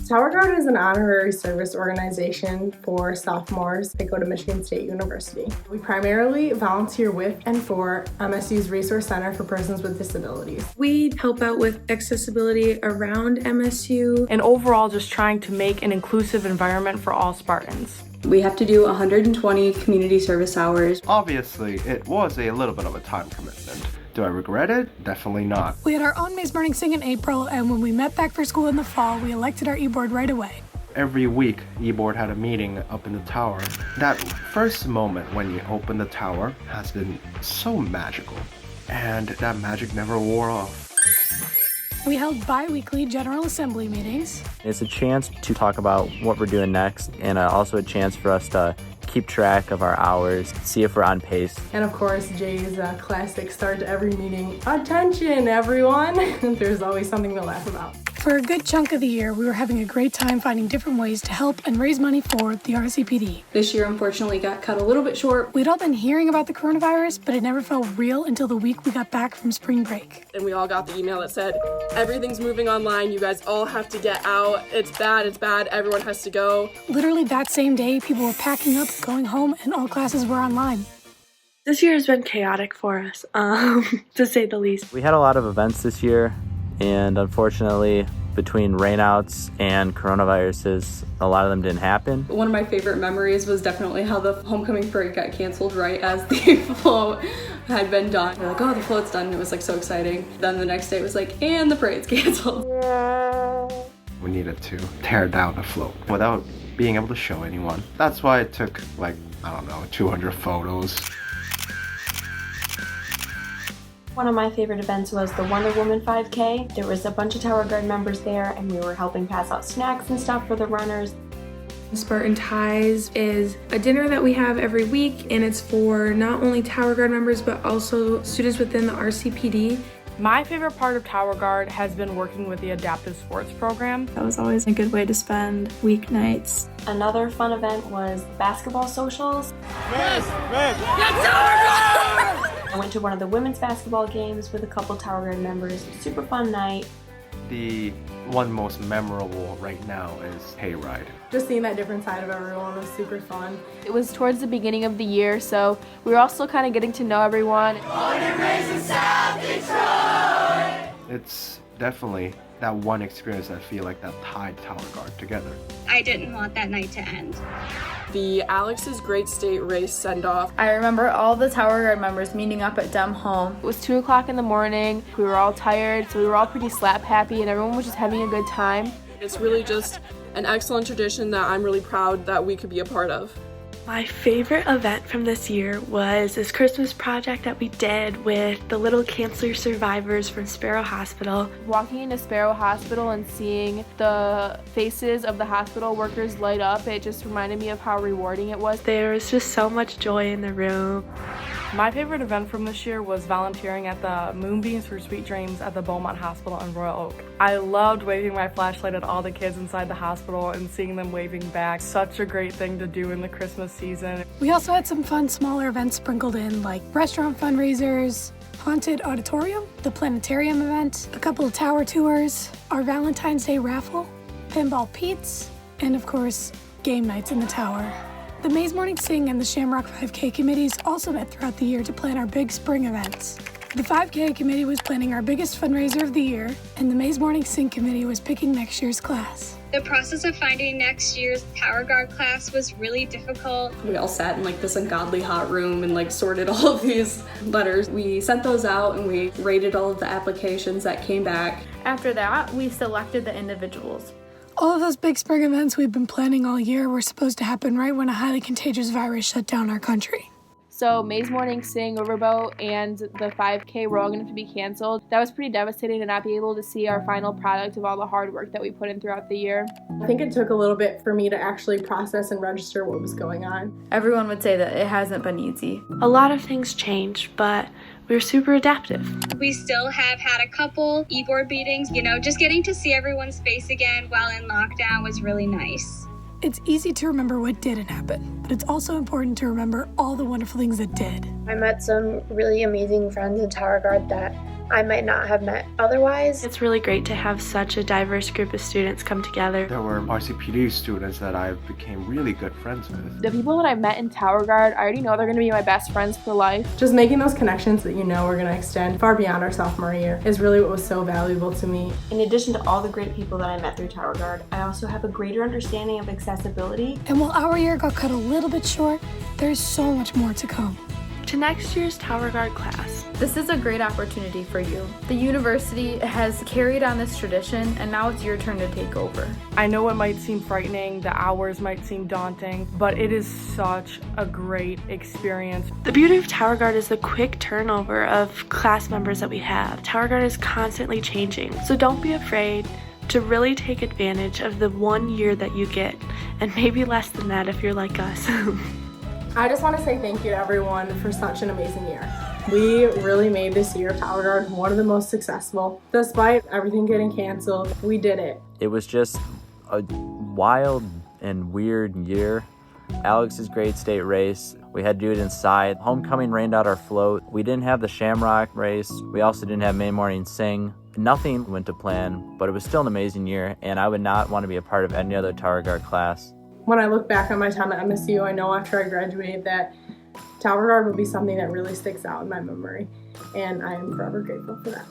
Tower Guard is an honorary service organization for sophomores that go to Michigan State University. We primarily volunteer with and for MSU's Resource Center for Persons with Disabilities. We help out with accessibility around MSU and overall just trying to make an inclusive environment for all Spartans. We have to do 120 community service hours. Obviously, it was a little bit of a time commitment. Do I regret it? Definitely not. We had our own Maze Morning Sing in April, and when we met back for school in the fall, we elected our e-board right away. Every week, e-board had a meeting up in the tower. That first moment when you open the tower has been so magical, and that magic never wore off. We held bi-weekly General Assembly meetings. It's a chance to talk about what we're doing next, and also a chance for us to keep track of our hours, see if we're on pace. And of course, Jay's classic start to every meeting, "Attention, everyone!" There's always something to laugh about. For a good chunk of the year, we were having a great time finding different ways to help and raise money for the RCPD. This year, unfortunately, got cut a little bit short. We'd all been hearing about the coronavirus, but it never felt real until the week we got back from spring break. And we all got the email that said, everything's moving online, you guys all have to get out, it's bad, everyone has to go. Literally that same day, people were packing up, going home, and all classes were online. This year has been chaotic for us, to say the least. We had a lot of events this year, and unfortunately, between rainouts and coronaviruses, a lot of them didn't happen. One of my favorite memories was definitely how the homecoming parade got canceled right as the float had been done. We're like, oh, the float's done. It was like so exciting. Then the next day it was like, and the parade's canceled. We needed to tear down the float without being able to show anyone. That's why it took 200 photos. One of my favorite events was the Wonder Woman 5K. There was a bunch of Tower Guard members there, and we were helping pass out snacks and stuff for the runners. Spartan Ties is a dinner that we have every week, and it's for not only Tower Guard members, but also students within the RCPD. My favorite part of Tower Guard has been working with the Adaptive Sports Program. That was always a good way to spend weeknights. Another fun event was basketball socials. I went to one of the women's basketball games with a couple Tower Guard members. Super fun night. The one most memorable right now is Hayride. Just seeing that different side of everyone was super fun. It was towards the beginning of the year, so we were all still kind of getting to know everyone. Born and raised in South Detroit! It's definitely that one experience that I feel like that tied Tower Guard together. I didn't want that night to end. The Alex's Great State Race send-off. I remember all the Tower Guard members meeting up at Dem Home. It was 2 o'clock in the morning. We were all tired, so we were all pretty slap happy, and everyone was just having a good time. It's really just an excellent tradition that I'm really proud that we could be a part of. My favorite event from this year was this Christmas project that we did with the little cancer survivors from Sparrow Hospital. Walking into Sparrow Hospital and seeing the faces of the hospital workers light up, it just reminded me of how rewarding it was. There was just so much joy in the room. My favorite event from this year was volunteering at the Moonbeams for Sweet Dreams at the Beaumont Hospital in Royal Oak. I loved waving my flashlight at all the kids inside the hospital and seeing them waving back. Such a great thing to do in the Christmas season. We also had some fun smaller events sprinkled in, like restaurant fundraisers, haunted auditorium, the planetarium event, a couple of tower tours, our Valentine's Day raffle, pinball Pete's, and of course, game nights in the tower. The Maze Morning Sing and the Shamrock 5K committees also met throughout the year to plan our big spring events. The 5K committee was planning our biggest fundraiser of the year, and the Maze Morning Sing committee was picking next year's class. The process of finding next year's Tower Guard class was really difficult. We all sat in this ungodly hot room and sorted all of these letters. We sent those out and we rated all of the applications that came back. After that, we selected the individuals. All of those big spring events we've been planning all year were supposed to happen right when a highly contagious virus shut down our country. So Maze Morning Sing, Riverboat, and the 5K were all going to be canceled. That was pretty devastating to not be able to see our final product of all the hard work that we put in throughout the year. I think it took a little bit for me to actually process and register what was going on. Everyone would say that it hasn't been easy. A lot of things changed, but we were super adaptive. We still have had a couple e-board meetings. Just getting to see everyone's face again while in lockdown was really nice. It's easy to remember what didn't happen, but it's also important to remember all the wonderful things that did. I met some really amazing friends in Tower Guard that I might not have met otherwise. It's really great to have such a diverse group of students come together. There were RCPD students that I became really good friends with. The people that I met in Tower Guard, I already know they're going to be my best friends for life. Just making those connections that you know are going to extend far beyond our sophomore year is really what was so valuable to me. In addition to all the great people that I met through Tower Guard, I also have a greater understanding of accessibility. And while our year got cut a little bit short, there's so much more to come. To next year's Tower Guard class. This is a great opportunity for you. The university has carried on this tradition, and now it's your turn to take over. I know it might seem frightening, the hours might seem daunting, but it is such a great experience. The beauty of Tower Guard is the quick turnover of class members that we have. Tower Guard is constantly changing, so don't be afraid to really take advantage of the 1 year that you get, and maybe less than that if you're like us. I just want to say thank you to everyone for such an amazing year. We really made this year of Tower Guard one of the most successful. Despite everything getting canceled, we did it. It was just a wild and weird year. Alex's grade state race, we had to do it inside. Homecoming rained out our float. We didn't have the Shamrock race. We also didn't have May Morning Sing. Nothing went to plan, but it was still an amazing year, and I would not want to be a part of any other Tower Guard class. When I look back on my time at MSU, I know after I graduated that Tower Guard will be something that really sticks out in my memory, and I am forever grateful for that.